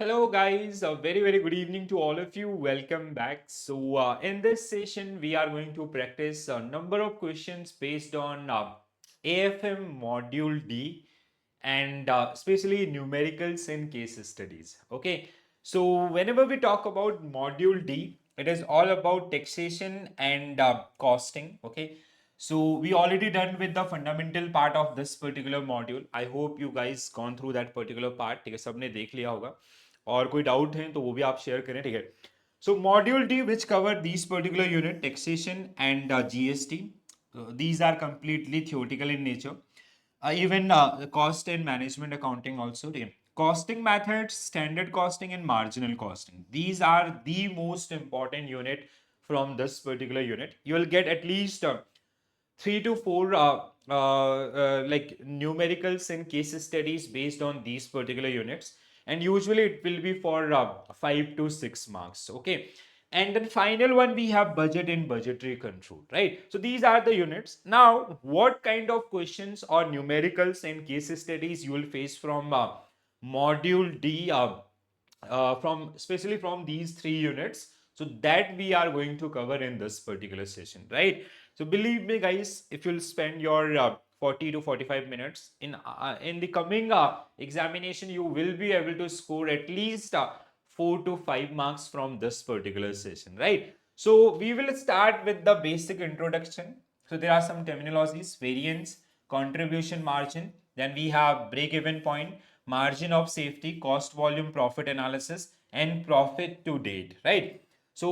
Hello, guys. A very good evening to all of you. Welcome back. In this session, we are going to practice a number of questions based on AFM Module D and especially numericals and case studies. Okay. So, whenever we talk about Module D, it is all about taxation and costing. Okay. So we already done with the fundamental part of this particular module. I hope you guys gone through that particular part. ठीक है, सबने देख लिया होगा. और कोई doubt है तो वो भी आप शेयर करें. ठीक है. So module D, which cover these particular unit, taxation and GST. These are completely theoretical in nature. Even cost and management accounting also. ठीक है. Costing methods, standard costing and marginal costing. These are the most important unit from this particular unit. You will get at least 3 to 4 like numericals and case studies based on these particular units, and usually it will be for 5 to 6 marks. Okay. And then final one, we have budget and budgetary control, right? So these are the units. Now what kind of questions or numericals and case studies you will face from module D, from especially from these three units, so that we are going to cover in this particular session, right? So believe me, guys, if you'll spend your 40 to 45 minutes in the coming examination, you will be able to score at least 4 to 5 marks from this particular session, right? So we will start with the basic introduction. So there are some terminologies: variance, contribution margin, then we have break even point, margin of safety, cost volume profit analysis, and profit to date, right? So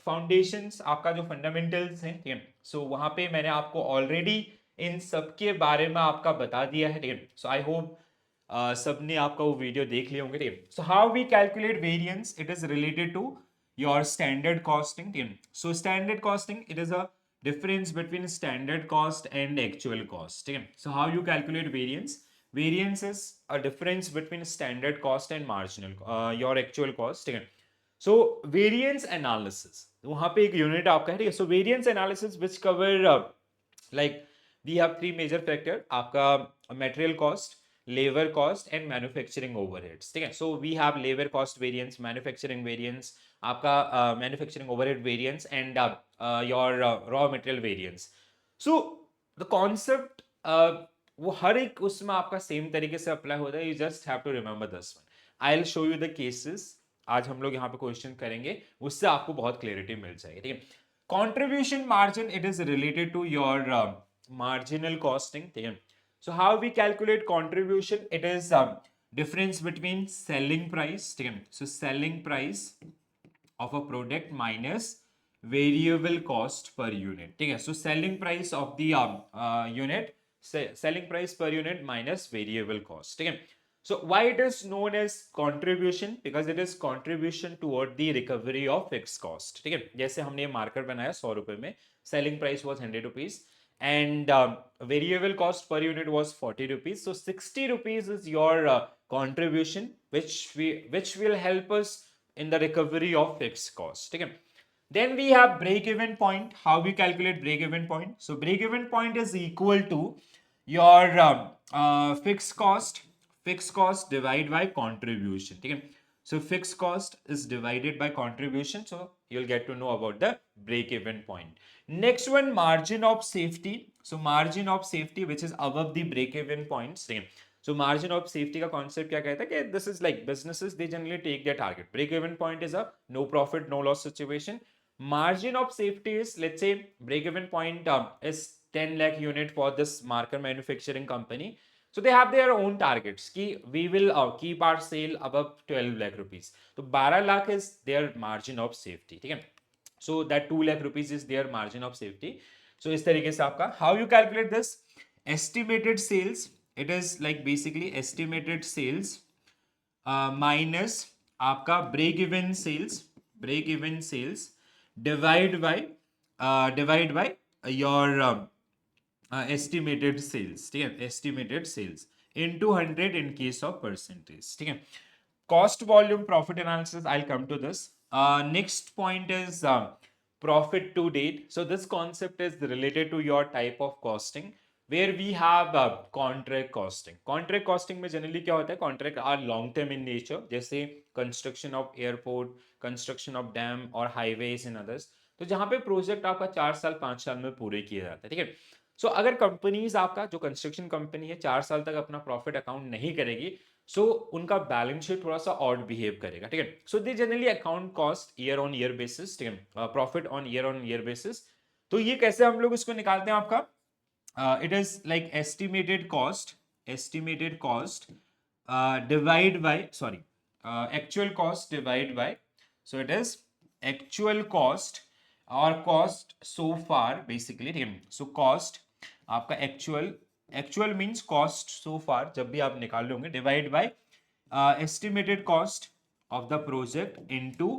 foundations, आपका जो fundamentals हैं, ठीक है. सो वहां पे मैंने आपको already in सब के बारे में आपका बता दिया है, ठीक है. सो आई होप सबने आपका वो वीडियो देख लिए होंगे, ठीक है. So how we calculate variance, it is related to your standard costing, ठीक है. So standard costing, it is a difference between standard cost and actual cost. Okay? So how you calculate variance? Variance is a difference between standard cost and marginal your actual cost. Okay? So variance analysis, वहां पे एक unit आपका है, ठीक है. So variance analysis which cover like we have three major factor, आपका material cost, labor cost and manufacturing overheads, ठीक है. So we have labor cost variance, manufacturing variance, आपका manufacturing overhead variance and your raw material variance. So the concept वो हर एक उसमें आपका same तरीके से अप्लाई होता है. You just have to remember this one. I will show you the cases. आज हम लोग यहाँ पे क्वेश्चन करेंगे, उससे आपको बहुत क्लैरिटी मिल जाएगी, ठीक है. Contribution margin, it is related to your marginal costing. So how we calculate contribution? It is difference between selling price. So selling price of a product minus variable cost per unit. So selling price of the unit, selling price per unit minus variable cost. So why it is known as contribution? Because it is contribution toward the recovery of fixed cost. ठीक है. जैसे हमने ये marker बनाया 100 रुपए में, selling price was 100 rupees and variable cost per unit was 40 rupees. So 60 rupees is your contribution, which will help us in the recovery of fixed cost. ठीक है. Then we have break even point. How we calculate break even point? So break even point is equal to your fixed cost divided by contribution. Okay? So fixed cost is divided by contribution. So you'll get to know about the break even point. Next one, margin of safety. So margin of safety, which is above the break even points. Okay? So margin of safety का concept क्या कहता है कि this is like businesses, they generally take their target. Break even point is a no profit no loss situation. Margin of safety is, let's say break even point is 10 lakh unit for this marker manufacturing company. So they have their own targets कि we will keep our sale above 12 lakh rupees. तो 12 lakh is their margin of safety. ठीक है. So that 2 lakh rupees is their margin of safety. So इस तरीके से आपका how you calculate this? Estimated sales, it is like basically estimated sales minus आपका break even sales divide by your estimated sales. ठीक है. estimated sales into 100 in case of percentage. ठीक है. Cost volume profit analysis, I'll come to this. Next point is profit to date. So this concept is related to your type of costing. where we have contract costing. Contract costing में generally क्या होता है, contract are long term in nature, जैसे construction of airport, construction of dam और highways and others. तो जहाँ पे project आपका 4 साल 5 साल में पूरे किया जाता है, ठीक है. सो अगर कंपनीज आपका जो कंस्ट्रक्शन कंपनी है 4 साल तक अपना प्रॉफिट अकाउंट नहीं करेगी, सो उनका बैलेंस शीट थोड़ा सा ऑड बिहेव करेगा, ठीक है. So they generally account cost year on year basis, ठीक है, प्रॉफिट ऑन ईयर बेसिस. तो ये कैसे हम लोग इसको निकालते हैं आपका, it is like estimated cost divide by, sorry, actual cost divide by, so it is actual cost or cost so far basically, ठीक है. so cost आपका actual means cost so far जब भी आप निकाल लोगे, divide by estimated cost of the project into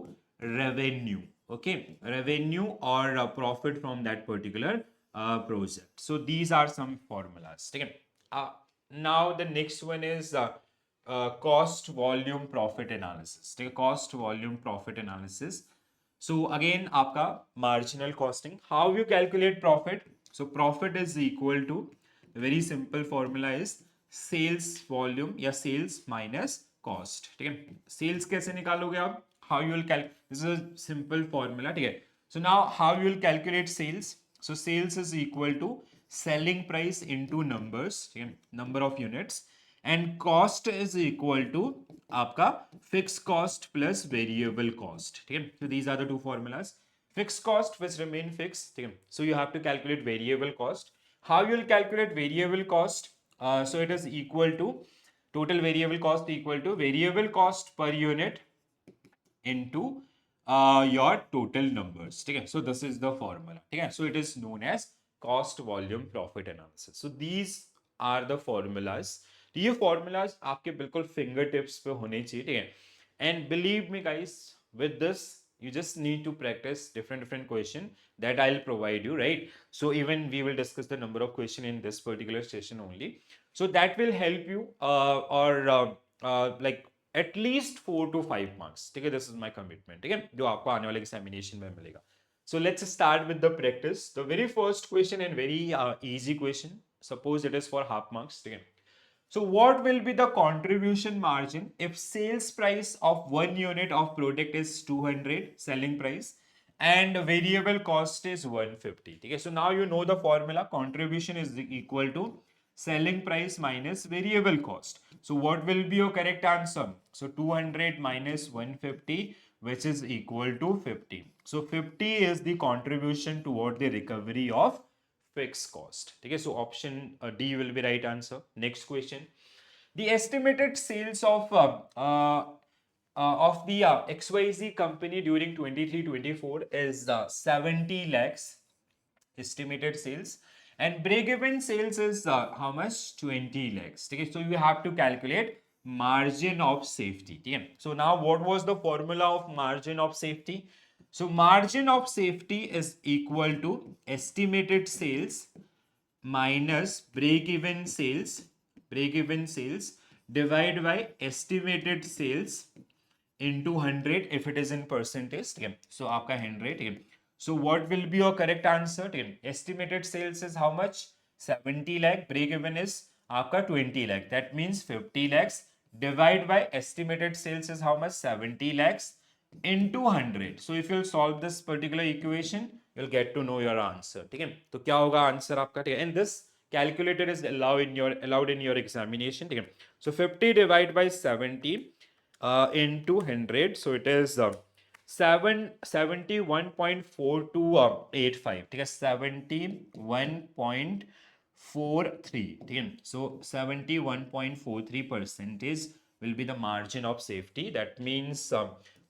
revenue, okay, revenue or profit from that particular project. So these are some formulas, ठीक है. Now the next one is cost volume profit analysis, ठीक है, cost volume profit analysis. So again आपका marginal costing, how you calculate profit. So profit is equal to, very simple formula is sales volume या sales minus cost, ठीक है. sales कैसे निकालोगे आप, how you will calculate, this is a simple formula, ठीक है. so now how you will calculate sales. So sales is equal to selling price into numbers, ठीक है, number of units, and cost is equal to आपका fixed cost plus variable cost, ठीक है. so these are the two formulas. Fixed cost which remain fixed, ठीक है. so you have to calculate variable cost. How you will calculate variable cost? So it is equal to total variable cost equal to variable cost per unit into your total numbers, ठीक है. so this is the formula, ठीक है. so it is known as cost volume profit analysis. so these are the formulas. तो ये formulas आपके बिल्कुल finger tips पे होने चाहिए, ठीक है. and believe me guys, with this you just need to practice different question that I'll provide you, right? so even we will discuss the number of question in this particular session only, so that will help you like at least 4 to 5 marks, ठीक है. this is my commitment, ठीक है, जो आपको आने वाले examination में मिलेगा. so let's start with the practice. The very first question and very easy question, suppose it is for half marks, ठीक है. So what will be the contribution margin if sales price of one unit of product is 200 selling price and variable cost is 150, ठीक है. so now you know the formula, contribution is equal to selling price minus variable cost. So what will be your correct answer? So 200 minus 150, which is equal to 50. So 50 is the contribution toward the recovery of fixed cost, ठीक है. so option D will be right answer. Next question, the estimated sales of the XYZ company during 23-24 is 70 lakhs estimated sales, and break-even sales is how much, 20 lakhs, okay. so you have to calculate margin of safety, okay. so now what was the formula of margin of safety? So margin of safety is equal to estimated sales minus break-even sales divided by estimated sales into 100 if it is in percentage, ठीक है. so आपका 100, ठीक है. so what will be your correct answer, ठीक है. estimated sales is how much, 70 lakh, break even is आपका 20 lakh, that means 50 lakhs divide by estimated sales is how much, 70 lakhs into 100. so if you solve this particular equation you'll get to know your answer, ठीक है. तो क्या होगा answer आपका, ठीक है. and this calculator is allowed in your examination, ठीक है. so 50 divided by 70 into 100, so it is 71.4285, ठीक है. 71.43, ठीक है. so 71.43% will be the margin of safety. That means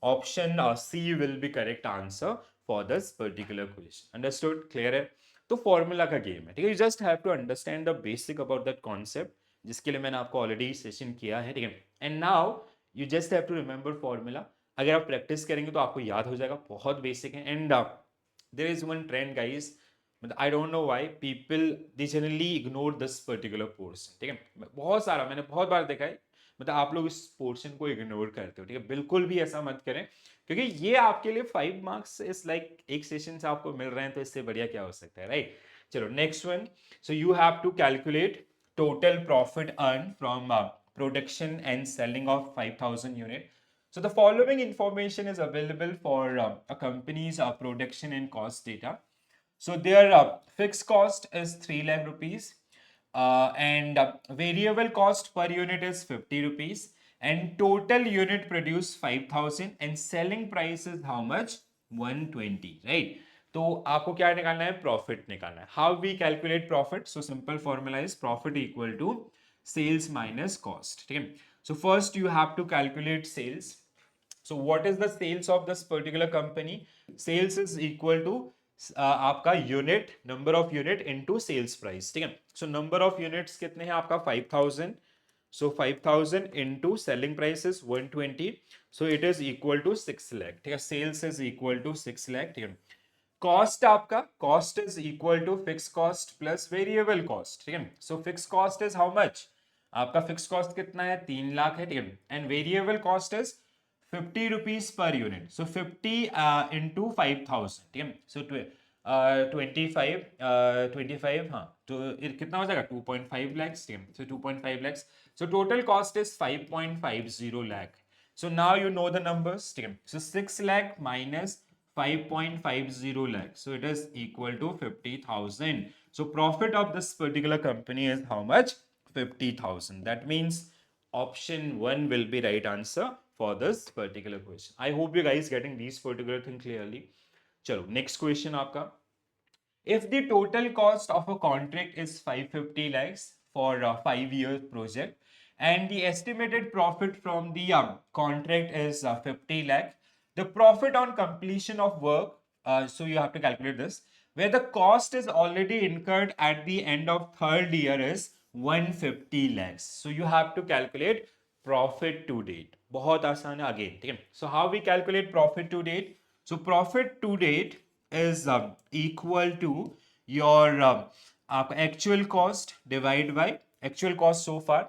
option C will be correct answer for this particular question. Understood? Clear है. तो formula का game है, ठीक है. You just have to understand the basic about that concept, जिसके लिए मैंने आपको ऑलरेडी सेशन किया है, ठीक है. And now you just have to remember formula. अगर आप प्रैक्टिस करेंगे तो आपको याद हो जाएगा, बहुत बेसिक है. And there is one trend guys, मतलब I don't know why people they generally ignore this particular portion, ठीक है. बहुत सारा मैंने बहुत बार देखा है, मतलब आप लोग इस पोर्शन को इग्नोर करते हो, ठीक है. बिल्कुल भी ऐसा मत करें, क्योंकि ये आपके लिए 5 मार्क्स इस लाइक एक सेशन से आपको मिल रहे हैं, तो इससे बढ़िया क्या हो सकता है, राइट. चलो next one. So you have to calculate total profit earned from production and selling of 5,000 unit. So the following information is available for a company's production and cost data. So their fixed cost is 3 lakh rupees, and variable cost per unit is 50 rupees, and total unit produced 5,000 and selling price is how much? 120, right? तो आपको क्या निकालना है? Profit निकालना है. How we calculate profit? So simple formula is profit equal to sales minus cost. ठीक है. So first you have to calculate sales. So what is the sales of this particular company? Sales is equal to आपका unit, number of unit into sales price. ठीक है. सो number of units कितने हैं आपका? 5,000. So 5,000 into selling price is 120. So it is equal to 6 lakh. ठीक है. Sales is equal to 6 lakh. ठीक है. कॉस्ट आपका, cost is equal to fix cost plus variable cost. ठीक है. So fix cost is how much? आपका फिक्स कॉस्ट कितना है? 3 लाख है. ठीक है. And variable cost is 50 rupees per unit. So 50 into 5,000. ठीक है. सो 25, हाँ, तो कितना हो जाएगा? 2.5 लैक्स. ठीक है. सो 2.5 lakhs. So total cost is 5.50 lakh. So now you know the numbers. ठीक है. So 6 lakh minus 5.50 lakh. So it is equal to 50,000. So profit of this particular company is how much? 50,000. That means option 1 will be right answer for this particular question. I hope you guys getting these particular thing clearly. चलो next question आपका. If the total cost of a contract is 550 lakhs for a 5-year project and the estimated profit from the contract is 50 lakh, the profit on completion of work, so you have to calculate this, where the cost is already incurred at the end of third year is 150 lakhs. So you have to calculate profit to date. बहुत आसान है again. ठीक है. So how we calculate profit to date? So profit to date is equal to your actual cost divide by actual cost so far.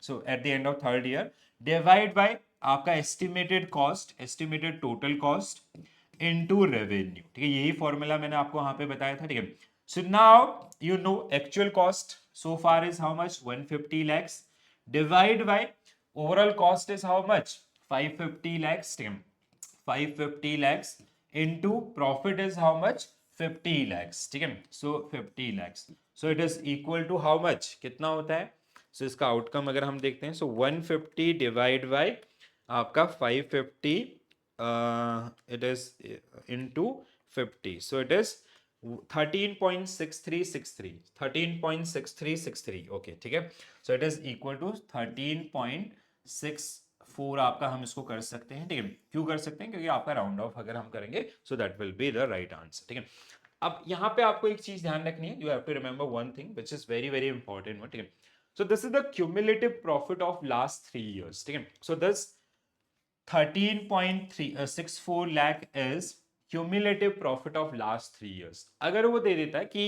So at the end of third year divide by आपका estimated cost, estimated total cost into revenue. ठीक है. यही formula मैंने आपको वहां पे बताया था. ठीक है. So now you know actual cost so far is how much? 150 lakhs divide by overall cost is how much? 550 lakhs. ठीक है. 550 lakhs into profit is how much? 50 lakhs. ठीक है. So 50 lakhs. So it is equal to how much? कितना होता है? So इसका outcome अगर हम देखते हैं, so 150 डिवाइड बाय आपका 550, it is into 50. So it is 13.6363. 13.6363. Okay. ठीक है. So it is equal to 13.64 आपका हम इसको कर सकते हैं. ठीक है. क्यों कर सकते हैं? क्योंकि आपका राउंड ऑफ अगर हम करेंगे so that will be the right answer. ठीक है. अब यहाँ पे आपको एक चीज ध्यान रखनी है. You have to remember one thing which is very very important. ठीक है. So this is the cumulative profit of last 3 years. ठीक है. So this 13.64 lakh is cumulative profit of last 3 years. अगर वो दे देता है कि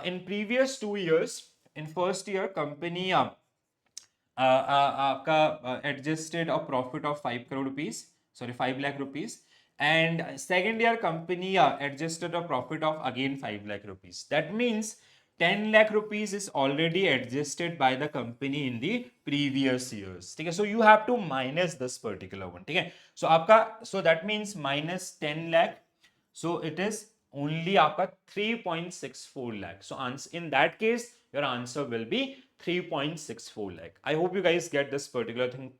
in previous 2 years, in first year company आपका adjusted a profit of 5 crore rupees, sorry 5 lakh rupees, and second year company adjusted a profit of again 5 lakh rupees. That means 10 lakh rupees is already adjusted by the company in the previous years. ठीक है. So you have to minus this particular one. ठीक है. So आपका, so that means minus 10 lakh. So it is only आपका 3.64 lakh. So in that case your answer will be 3.64 lakh. I hope you guys get this particular thing,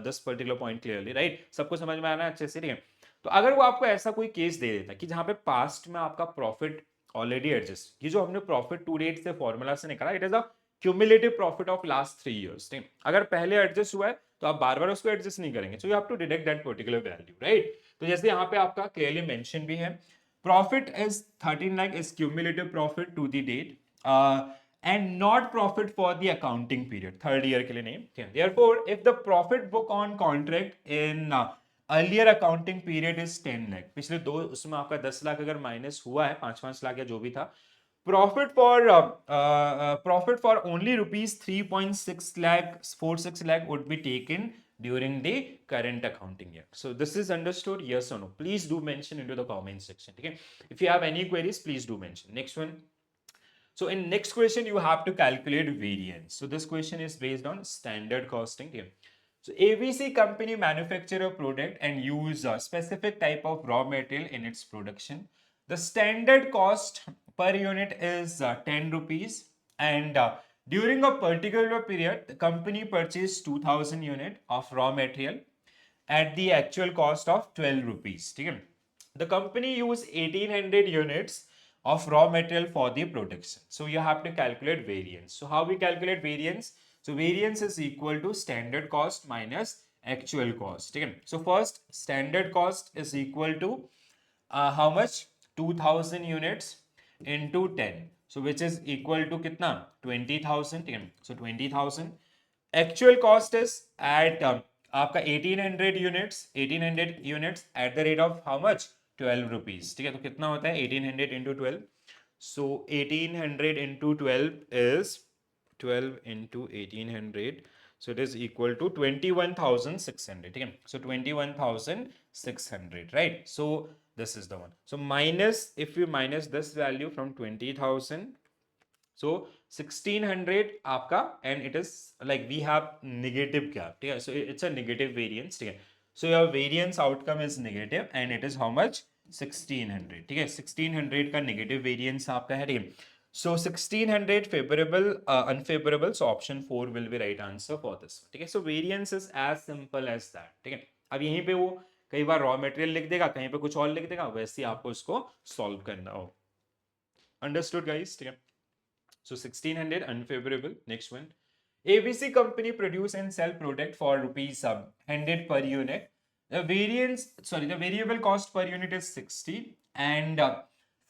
this particular point clearly, right? सबको समझ में आना है अच्छे से. ठीक है. तो अगर वो आपको ऐसा कोई केस दे देता है कि जहां पे पास्ट में आपका प्रॉफिट ऑलरेडी एडजस्ट, ये जो हमने प्रॉफिट टू डेट से फॉर्मूला से निकाला, it is a cumulative profit of last 3 years. अगर पहले एडजस्ट हुआ है तो आप बार बार उसको एडजस्ट नहीं करेंगे. So you have to deduct that particular value, right? तो जैसे यहाँ पे आपका क्लियरली मेंशन भी है, profit is 13 lakh is cumulative profit to the date and not profit for the accounting period. Third year के लिए नहीं. Therefore, if the profit book on contract in earlier accounting period is 10 lakh, पिछले दो उसमें आपका 10 लाख अगर माइनस हुआ है, 5-5 लाख या जो भी था, profit for only rupees 3.6 lakh 46 lakh would be taken during the current accounting year. So this is understood? Yes or no? Please do mention into the comment section. Okay. If you have any queries, please do mention. Next one. So in next question, you have to calculate variance. So this question is based on standard costing here. So ABC company manufacture a product and use a specific type of raw material in its production. The standard cost per unit is 10 rupees, and during a particular period, the company purchased 2000 unit of raw material at the actual cost of 12 rupees. ठीक है? The company used 1800 units of raw material for the production. So you have to calculate variance. So how we calculate variance? So variance is equal to standard cost minus actual cost. ठीक है? So first, standard cost is equal to how much? 2000 units into 10. So which is equal to कितना? 20,000. ठीक है? So 20,000. Actual cost is at आपका 1800 units at the rate of how much? 12 rupees. ठीक है? तो कितना होता है 1800 into 12? So 1800 into 12 is 12 into 1800. So it is equal to 21,600. ठीक है? So 21,600, right? So this is the one. So minus, if you minus this value from 20,000, so 1600 आपका, and it is like we have negative gap. ठीक है? So it's a negative variance. ठीक है? So your variance outcome is negative and it is how much? 1600. ठीक है? 1600 का negative variance आपका है. ठीक है? So 1600 favorable, unfavorable. So option 4 will be right answer for this. ठीक है? So variance is as simple as that. ठीक है? अब यहीं पे वो कई बार रॉ मटेरियल लिख देगा, कहीं पे कुछ और लिख देगा, वैसे ही आपको इसको सॉल्व करना हो. Understood guys? ठीक है? So 1600 unfavorable. Next one. ABC company produce and sell product for rupees 100 per unit. The variable cost per unit is 60 and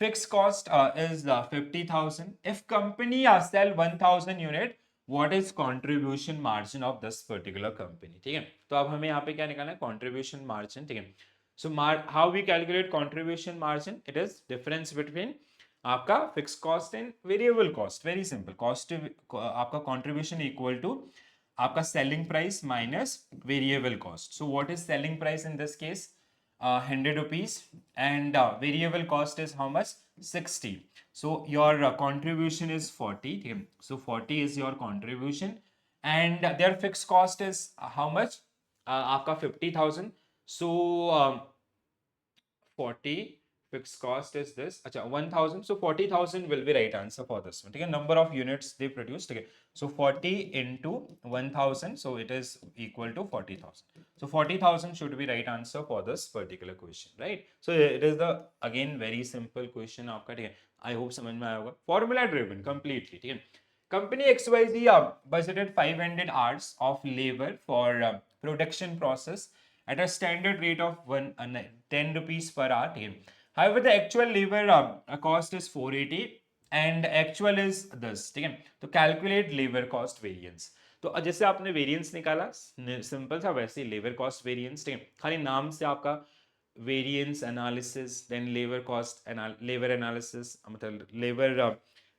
fixed cost is 50,000. If company sell 1000 unit, what is contribution margin of this particular company? ठीक है? तो अब हमें यहाँ पे क्या निकालना है? Contribution margin. ठीक है? So how we calculate contribution margin? It is difference between आपका fix cost and variable cost. Very simple. Cost आपका कंट्रीब्यूशन इक्वल टू आपका selling price minus variable cost. So what is selling price in this case? 100 rupees and variable cost is how much? 60. So your contribution is 40. So 40 is your contribution and their fixed cost is how much? आपका 50,000. So 40 fixed cost is this. Acha, 1000. So 40,000 will be right answer for this one. Okay, number of units they produced. Okay, so 40 into 1000. So it is equal to 40,000. So 40,000 should be right answer for this particular question, right? So it is the again very simple question. आपका ठीक है? I hope समझ में आया होगा. Formula driven completely. ठीक है? Company XYZ budgeted 500 hours of labor for production process at a standard rate of 10 rupees per hour. ठीक है? However, the actual labor cost is 480 and actual is this. ठीक है? तो calculate labor cost variance. तो जैसे आपने variance निकाला simple था, वैसे ही लेबर कॉस्ट वेरिएंस. ठीक है? खाली नाम से आपका variance analysis, then labour cost labour analysis, मतलब labour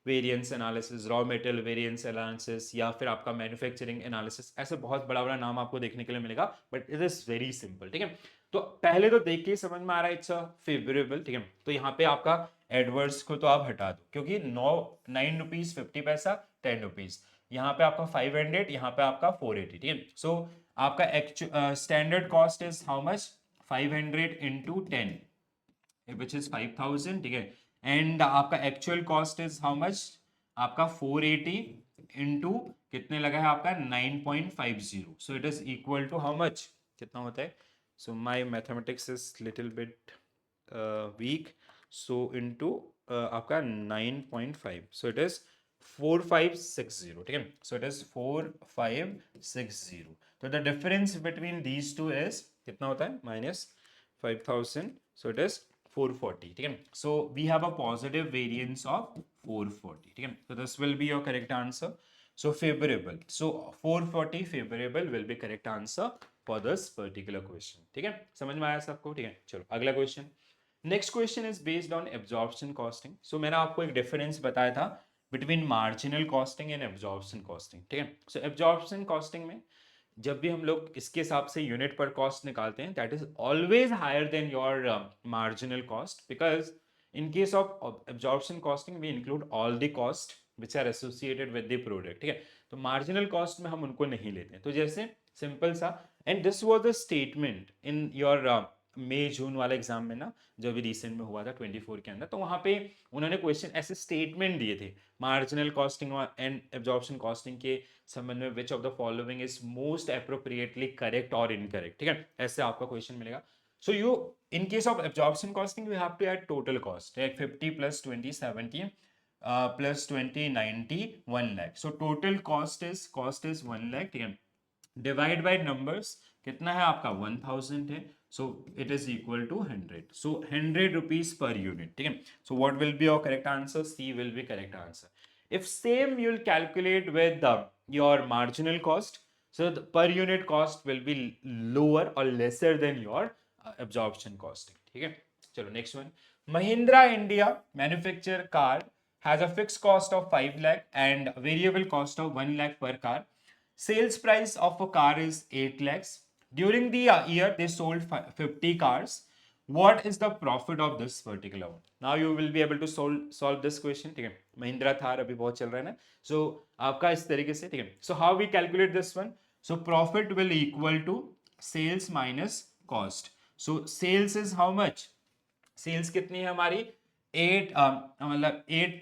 variance analysis, raw material variance analysis, या फिर आपका मैन्युफैक्चरिंग एनालिसिस, ऐसे बहुत बड़ा बड़ा नाम आपको देखने के लिए मिलेगा, but it is very simple. ठीक है? तो पहले तो देख के ही समझ में आ रहा है इट्स फेवरेबल. ठीक है? तो यहाँ पे आपका एडवर्स को तो आप हटा दो, क्योंकि 9 रुपीज 50 पैसा 10 रुपीज, यहाँ पे आपका 500, यहाँ पे आपका 480. ठीक है? सो आपका standard cost is how much? 500 into 10 which is 5,000. ठीक है? एंड आपका actual cost is how much? आपका 480 into कितने लगा है आपका? 9.50. So it is equal to how much? कितना होता है? So my mathematics is little bit weak. So into आपका 9.5. So it is 4560. ठीक है? So it is 4560. So the difference between these two is कितना होता है? Minus 5,000. So it is 440. ठीक है? So we have a positive variance of 440. ठीक है? So this will be your correct answer. So favorable. So 440 favorable will be correct answer for this particular question. ठीक है? समझ में आया सबको? ठीक है? चलो अगला question. Next question is based on absorption costing. So मैंने आपको एक डिफरेंस बताया था between marginal costing and absorption costing. ठीक है? सो एब्जॉर्प्शन कॉस्टिंग में जब भी हम लोग इसके हिसाब से यूनिट पर कॉस्ट निकालते हैं, that is always higher than your marginal cost, because in case of absorption costing we include all the cost, which are associated with the product, ठीक है। तो मार्जिनल कॉस्ट में हम उनको नहीं लेते हैं। तो जैसे सिंपल सा, and this was the statement in your May June वाला एग्जाम में ना, जो भी रिसेंट में हुआ था 24 के अंदर, तो वहां पे उन्होंने क्वेश्चन ऐसे स्टेटमेंट दिए थे marginal costing and absorption costing के संबंध में, which of the following is most appropriately correct और इनकरेक्ट, ठीक है, ऐसे आपका क्वेश्चन मिलेगा। So you, in case of absorption costing, you have to add total cost, like 50 plus 20 70 plus 20 90 1 lakh. So total cost is 1 lakh, ठीक है, divide by numbers कितना है आपका 1000 है, so it is equal to 100, so 100 rupees per unit, ठीक है। So what will be your correct answer? C will be correct answer. If same you will calculate with your marginal cost, so the per unit cost will be lower or lesser than your absorption costing, ठीक है। चलो next one, Mahindra India manufacture car has a fixed cost of 5 lakh and variable cost of 1 lakh per car. Sales price of a car is 8 lakhs. During the year, they sold 50 cars. What is the profit of this particular one? Now you will be able to solve this question, ठीक है। महिंद्रा थार अभी बहुत चल रहा है ना, so आपका इस तरीके से, ठीक है। So how we calculate this one? So profit will equal to sales minus cost. So sales is how much? Sales कितनी है हमारी 8, मतलब 8,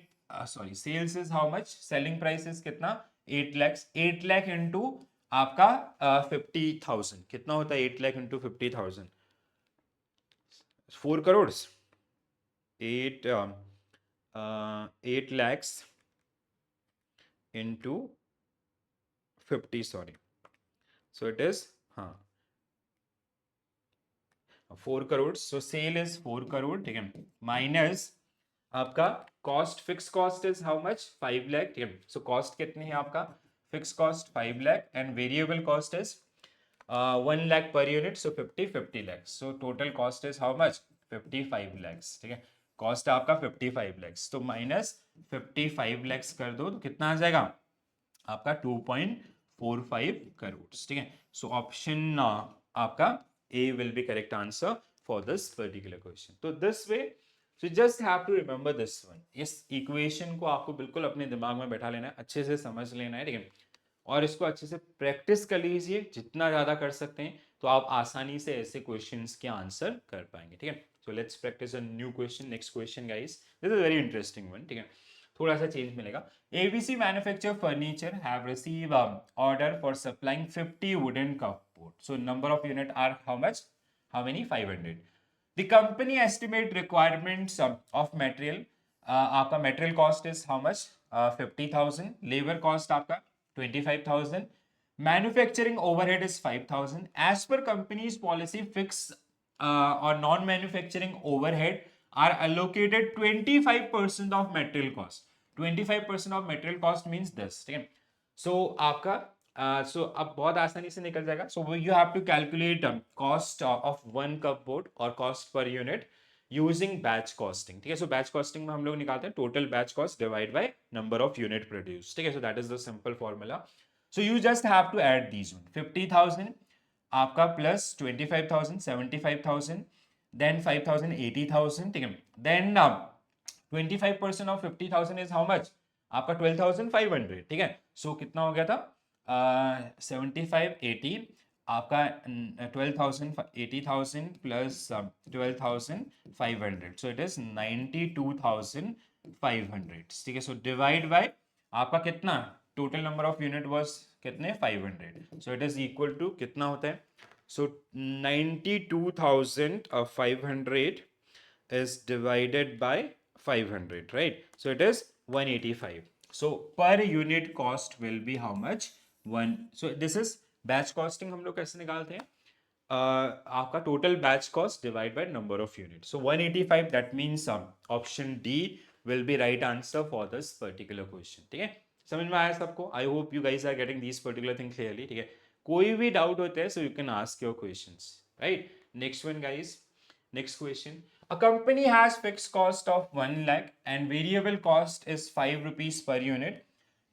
sorry, sales is how much, selling price is कितना 8 लैक्स, 8 लाख इंटू आपका 50,000, कितना होता है 8 lakh into 50,000? 4 crore, 8 lakhs into 50, sorry, so it is, हाँ, 4 करोड़। सो सेल इज 4 करोड़, ठीक है, माइनस आपका cost, fix cost is how much 5 lakh, ठीक है। सो कॉस्ट कितनी है आपका, fix cost 5 lakh and variable cost is 1 lakh पर unit, so 50 lakhs, so total cost is how much 55 lakhs, ठीक है। कॉस्ट आपका 55 lakhs, तो माइनस 55 lakhs कर दो तो कितना आ जाएगा आपका 2.45 करोड़, ठीक है। सो ऑप्शन आपका A will be correct answer for this particular question. तो this way, so just have to remember this one, इस इक्वेशन को आपको बिल्कुल अपने दिमाग में बैठा लेना है, अच्छे से समझ लेना है, ठीक है, और इसको अच्छे से प्रैक्टिस कर लीजिए, जितना ज़्यादा कर सकते हैं तो आप आसानी से ऐसे क्वेश्चंस के आंसर कर पाएंगे, ठीक है। So let's practice a new question, next question guys, this is very interesting one, ठीक है, थोड़ा सा चेंज मिलेगा। ABC manufacture furniture have receive order for supplying 50 wooden cupboard, so number of unit are how much, how many, 500. The company estimate requirements of material. आपका material cost is how much? 50,000. Labor cost आपका 25,000. Manufacturing overhead is 5,000. As per company's policy, fixed or non-manufacturing overhead are allocated 25% of material cost. 25% of material cost means this, ठीक है। सो आपका सो अब बहुत आसानी से निकल जाएगा। So you have to calculate cost of 1 cupboard और cost per unit using batch costing, ठीक है। सो बैच कॉस्टिंग में हम लोग निकालते हैं total batch cost divide by number of unit produce, ठीक है। So that is the simple formula. So you just have to add these one, 50,000 आपका प्लस 25,000 75,000, देन 5,000 80,000, ठीक है। Then 25% of 50,000 is how much, आपका 12,500, ठीक है। सो कितना हो गया था 75 80, आपका 12,000 80,000 प्लस 12,500, सो इट इज 92,500, ठीक है। सो डिवाइड बाय आपका कितना total number of unit was कितने 500, so it is equal to कितना होता है, सो 92,500 is divided by 500, right? So it is 185. So per unit cost will be how much? 1. So this is batch costing, हम लोग कैसे निकालते हैं, आपका total batch cost divided by number of units. So 185, that means option D will be right answer for this particular question, ठीक है। समझ में आया सबको? I hope you guys are getting these particular thing clearly, ठीक है। कोई भी डाउट होता है so you can ask your questions, right? Next one guys, next question. A company has fixed cost of 1 lakh and variable cost is 5 rupees per unit.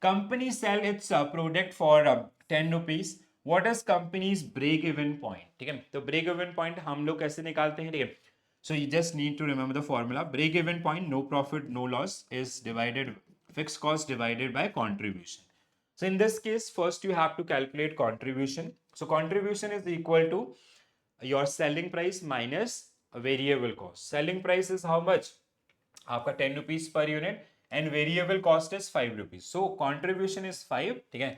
Company sell its product for 10 rupees. What is company's break even point? ठीक है, तो break even point हम लोग कैसे निकालते हैं, ठीक है। So you just need to remember the formula. Break even point, no profit, no loss, is divided fixed cost divided by contribution. So in this case, first you have to calculate contribution. So contribution is equal to your selling price minus variable cost. Selling price is how much? आपका 10 rupees per unit and variable cost is 5 rupees. So contribution is 5. ठीक है,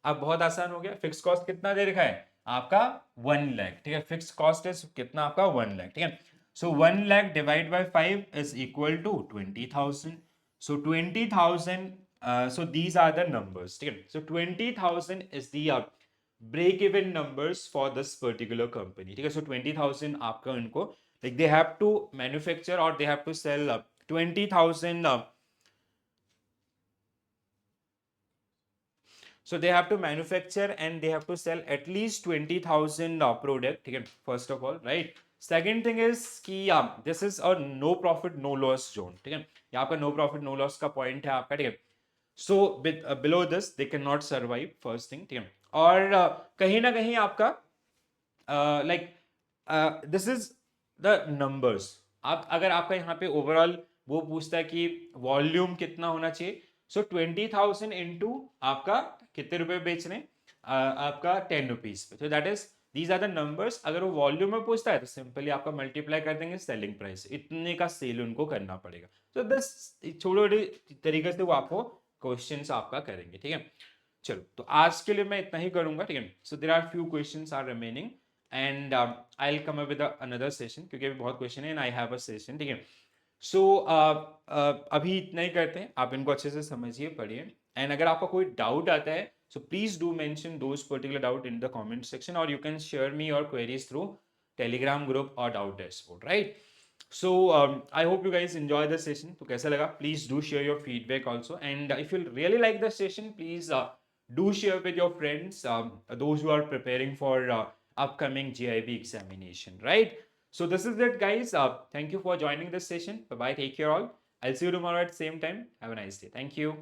अब बहुत आसान हो गया. Fix cost कितना दे रखा है आपका 1 लाख. ठीक है, फिक्स कॉस्ट इज कितना आपका 1 लाख. ठीक है, so 1 lakh divide by 5 is equal to 20,000. So 20,000. So these are the numbers. ठीक है, so 20,000 is the break even numbers for this particular company. ठीक है, so 20,000 आपका उनको like they have to manufacture or they have to sell 20,000. So they have to manufacture and they have to sell at least 20,000 product. ठीक है, first of all, right? Second thing is कि this is a no profit no loss zone. ठीक है, यहाँ पर no profit no loss का point है आपका. ठीक है, so below this they cannot survive. First thing. ठीक है, और कहीं ना कहीं आपका like this is the numbers. आप अगर आपका यहाँ पे ओवरऑल वो पूछता है कि वॉल्यूम कितना होना चाहिए, सो 20,000 इंटू आपका कितने रुपए बेच रहे हैं, आपका 10 रुपीज पे. तो that is these are the numbers. अगर वो वॉल्यूम में पूछता है तो सिंपली आपका मल्टीप्लाई कर देंगे सेलिंग प्राइस, इतने का सेल उनको करना पड़ेगा. तो बस छोटे छोटे तरीके से वो आपको क्वेश्चन आपका करेंगे. ठीक है, चलो तो आज के लिए मैं इतना ही करूंगा. ठीक है, so there are few questions are remaining and I will come up with another session क्योंकि अभी बहुत क्वेश्चन है and I have a session. ठीक है, सो अभी इतना ही करते हैं. आप इनको अच्छे से समझिए, पढ़िए, एंड अगर आपका कोई डाउट आता है so please do mention those particular doubt in the comment section or you can share me your queries through telegram group or doubt dashboard, right? So I hope you guys enjoy the session. तो कैसा लगा please do share your feedback also, and if you really like the session please do share with your friends, those who are preparing for upcoming GIB examination, right? So this is it guys. Thank you for joining this session. Bye bye, take care all. I'll see you tomorrow at same time. Have a nice day. Thank you.